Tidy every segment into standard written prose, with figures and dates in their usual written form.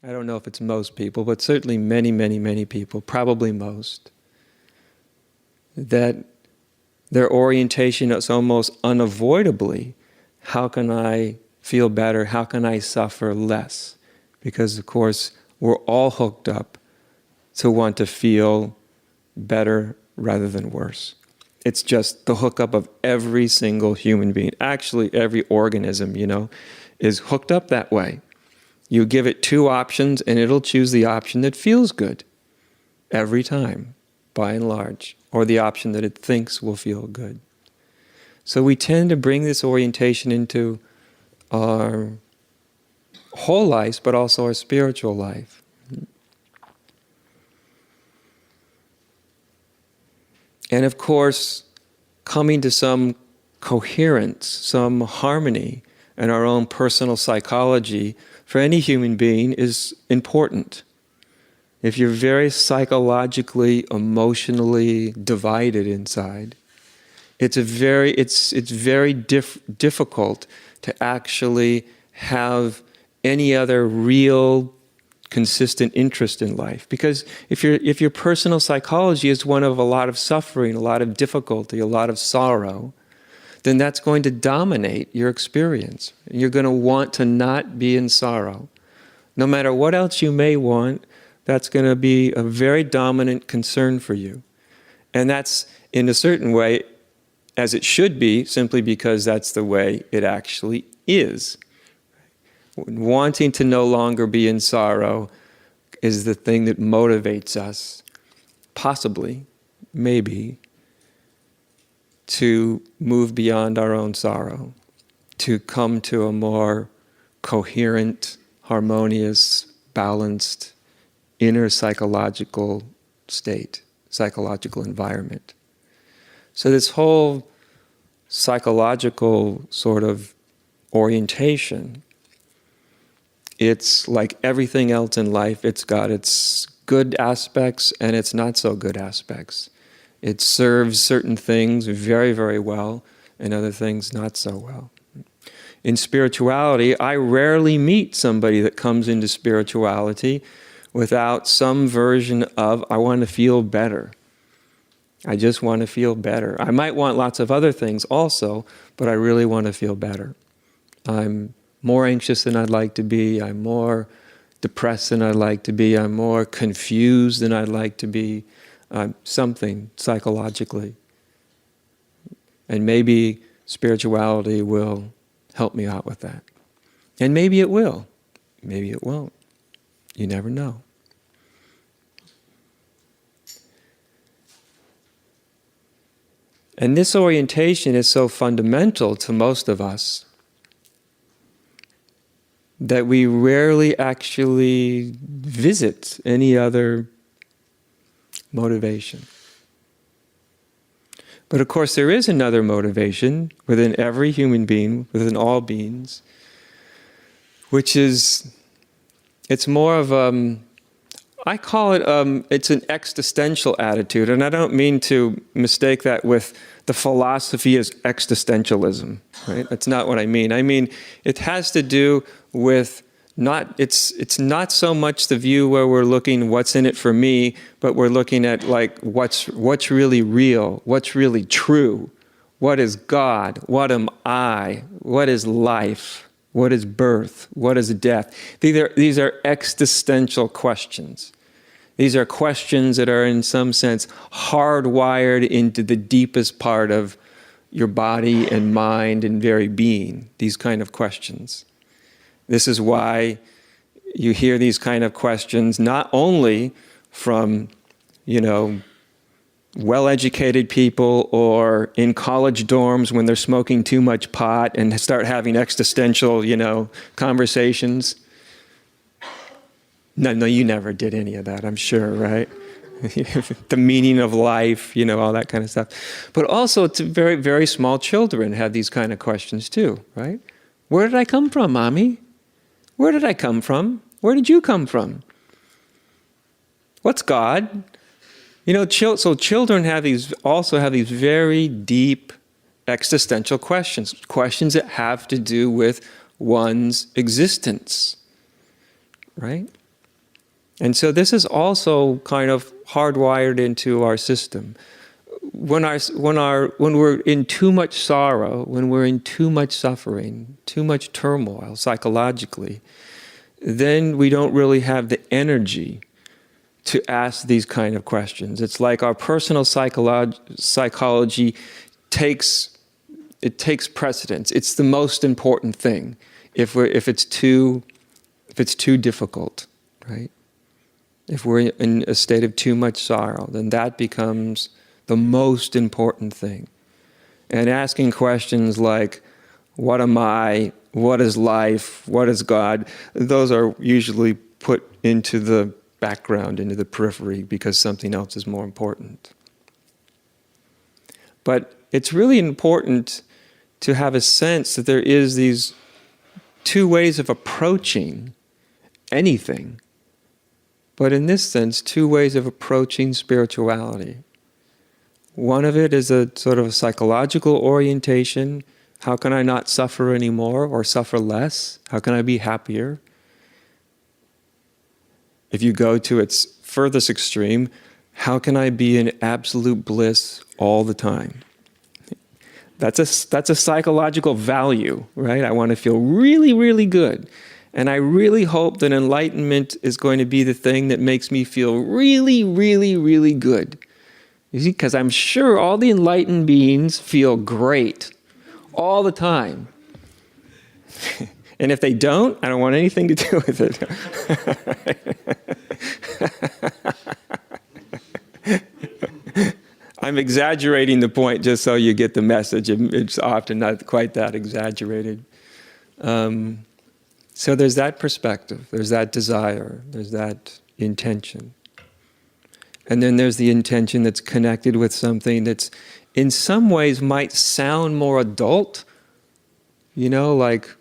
I don't know if it's most people, but certainly many, many, many people, probably most, that their orientation is almost unavoidably, how can I feel better? How can I suffer less? Because, of course, we're all hooked up to want to feel better rather than worse. It's just the hookup of every single human being. Actually, every organism, is hooked up that way. You give it two options and it'll choose the option that feels good every time, by and large, or the option that it thinks will feel good. So we tend to bring this orientation into our whole lives, but also our spiritual life. And of course, coming to some coherence, some harmony in our own personal psychology for any human being is important. If you're very psychologically, emotionally divided inside, it's very difficult to actually have any other real consistent interest in life. Because if your personal psychology is one of a lot of suffering, a lot of difficulty, a lot of sorrow, then that's going to dominate your experience. You're going to want to not be in sorrow. No matter what else you may want, that's going to be a very dominant concern for you. And that's, in a certain way, as it should be, simply because that's the way it actually is. Wanting to no longer be in sorrow is the thing that motivates us, possibly, maybe, to move beyond our own sorrow, to come to a more coherent, harmonious, balanced, inner psychological state, psychological environment. So this whole psychological sort of orientation, it's like everything else in life, it's got its good aspects and its not so good aspects. It serves certain things very, very well and other things not so well. In spirituality, I rarely meet somebody that comes into spirituality without some version of, I want to feel better. I just want to feel better. I might want lots of other things also, but I really want to feel better. I'm more anxious than I'd like to be. I'm more depressed than I'd like to be. I'm more confused than I'd like to be. Something psychologically. And maybe spirituality will help me out with that. And maybe it will. Maybe it won't. You never know. And this orientation is so fundamental to most of us that we rarely actually visit any other motivation. But of course there is another motivation within every human being, within all beings, which is, it's more of I call it, it's an existential attitude, and I don't mean to mistake that with the philosophy as existentialism, right? That's not what I mean. I mean, it has to do with it's not so much the view where we're looking what's in it for me, but we're looking at like what's really real, what's really true, what is God, what am I, what is life, what is birth, what is death. These are existential questions. These are questions that are in some sense hardwired into the deepest part of your body and mind and very being, these kind of questions. This is why you hear these kind of questions not only from, well-educated people or in college dorms when they're smoking too much pot and start having existential, conversations. No, you never did any of that, I'm sure, right? The meaning of life, all that kind of stuff. But also, it's very, very small children have these kind of questions too, right? Where did I come from, Mommy? Where did I come from? Where did you come from? What's God? So children also have these very deep existential questions that have to do with one's existence, right? And so this is also kind of hardwired into our system. When we're in too much sorrow, when we're in too much suffering, too much turmoil psychologically, then we don't really have the energy to ask these kind of questions. It's like our personal psychology takes precedence. It's the most important thing if it's too difficult, right? If we're in a state of too much sorrow, then that becomes the most important thing. And asking questions like, what am I? What is life? What is God? Those are usually put into the background, into the periphery, because something else is more important. But it's really important to have a sense that there is these two ways of approaching anything. But in this sense, two ways of approaching spirituality. One of it is a sort of a psychological orientation. How can I not suffer anymore or suffer less? How can I be happier? If you go to its furthest extreme, how can I be in absolute bliss all the time? That's a psychological value, right? I want to feel really, really good. And I really hope that enlightenment is going to be the thing that makes me feel really, really, really good. You see, because I'm sure all the enlightened beings feel great all the time. And if they don't, I don't want anything to do with it. I'm exaggerating the point just so you get the message. It's often not quite that exaggerated. So there's that perspective, there's that desire, there's that intention. And then there's the intention that's connected with something that's in some ways might sound more adult, like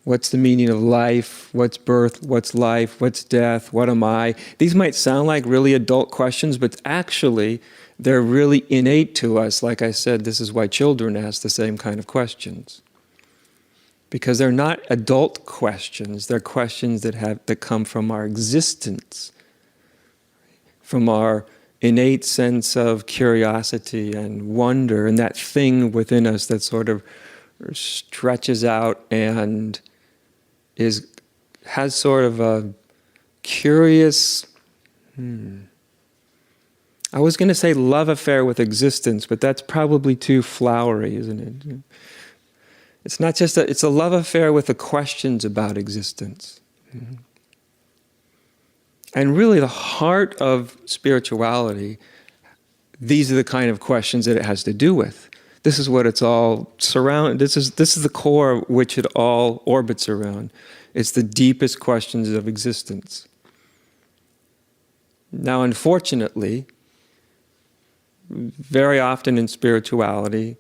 what's the meaning of life, what's birth, what's life, what's death, what am I? These might sound like really adult questions, but actually they're really innate to us. Like I said, this is why children ask the same kind of questions. Because they're not adult questions, they're questions that come from our existence, from our innate sense of curiosity and wonder, and that thing within us that sort of stretches out and has sort of a curious, I was going to say love affair with existence, but that's probably too flowery, isn't it? It's not just it's a love affair with the questions about existence. Mm-hmm. And really the heart of spirituality, these are the kind of questions that it has to do with. This is what it's all this is the core of which it all orbits around. It's the deepest questions of existence. Now, unfortunately, very often in spirituality,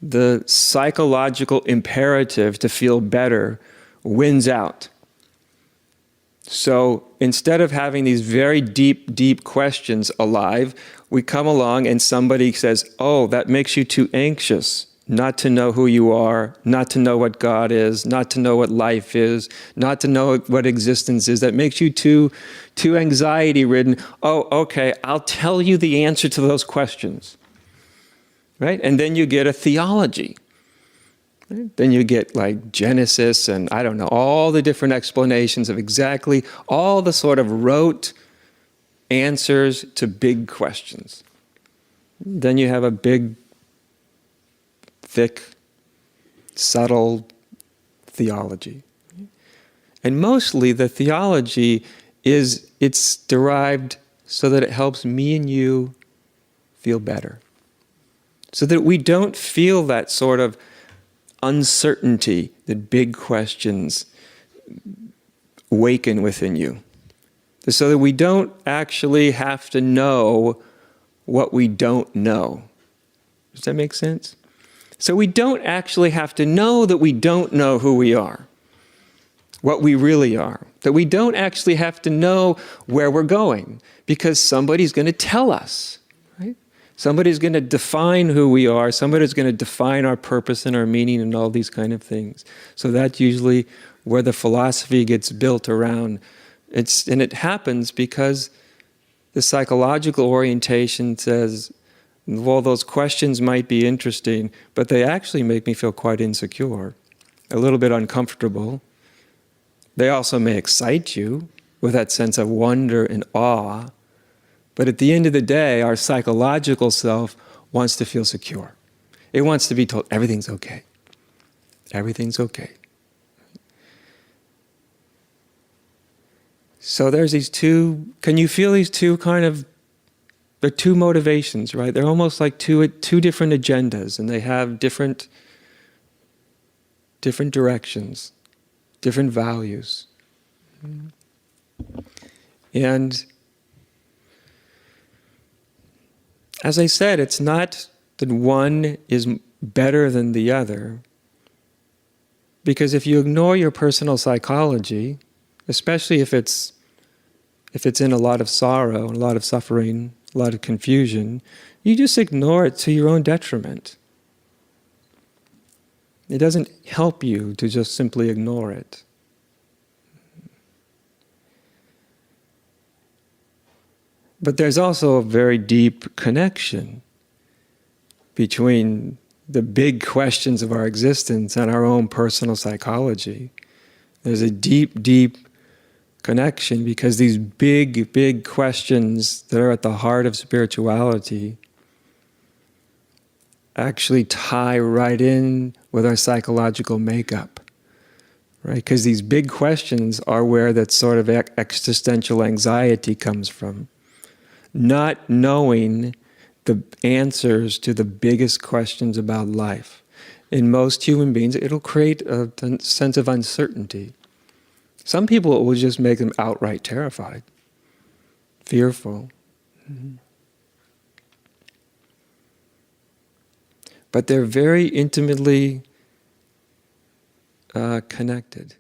the psychological imperative to feel better wins out. So instead of having these very deep, deep questions alive, we come along and somebody says, oh, that makes you too anxious not to know who you are, not to know what God is, not to know what life is, not to know what existence is. That makes you too anxiety-ridden. Oh, okay, I'll tell you the answer to those questions. Right? And then you get a theology. Right? Then you get like Genesis and I don't know, all the different explanations of exactly all the sort of rote answers to big questions. Then you have a big, thick, subtle theology. And mostly the theology it's derived so that it helps me and you feel better. So that we don't feel that sort of uncertainty that big questions awaken within you. So that we don't actually have to know what we don't know. Does that make sense? So we don't actually have to know that we don't know who we are, what we really are. That we don't actually have to know where we're going, because somebody's going to tell us. Somebody's going to define who we are. Somebody's going to define our purpose and our meaning and all these kind of things. So that's usually where the philosophy gets built around And it happens because the psychological orientation says, well, those questions might be interesting, but they actually make me feel quite insecure, a little bit uncomfortable. They also may excite you with that sense of wonder and awe. But at the end of the day, our psychological self wants to feel secure. It wants to be told, everything's okay. Everything's okay. So there's these two, can you feel these two they're two motivations, right? They're almost like two different agendas, and they have different directions, different values. And as I said, it's not that one is better than the other, because if you ignore your personal psychology, especially if it's in a lot of sorrow, and a lot of suffering, a lot of confusion, you just ignore it to your own detriment. It doesn't help you to just simply ignore it. But there's also a very deep connection between the big questions of our existence and our own personal psychology. There's a deep, deep connection, because these big, big questions that are at the heart of spirituality actually tie right in with our psychological makeup, right? Because these big questions are where that sort of existential anxiety comes from. Not knowing the answers to the biggest questions about life. In most human beings, it'll create a sense of uncertainty. Some people, it will just make them outright terrified, fearful. But they're very intimately connected.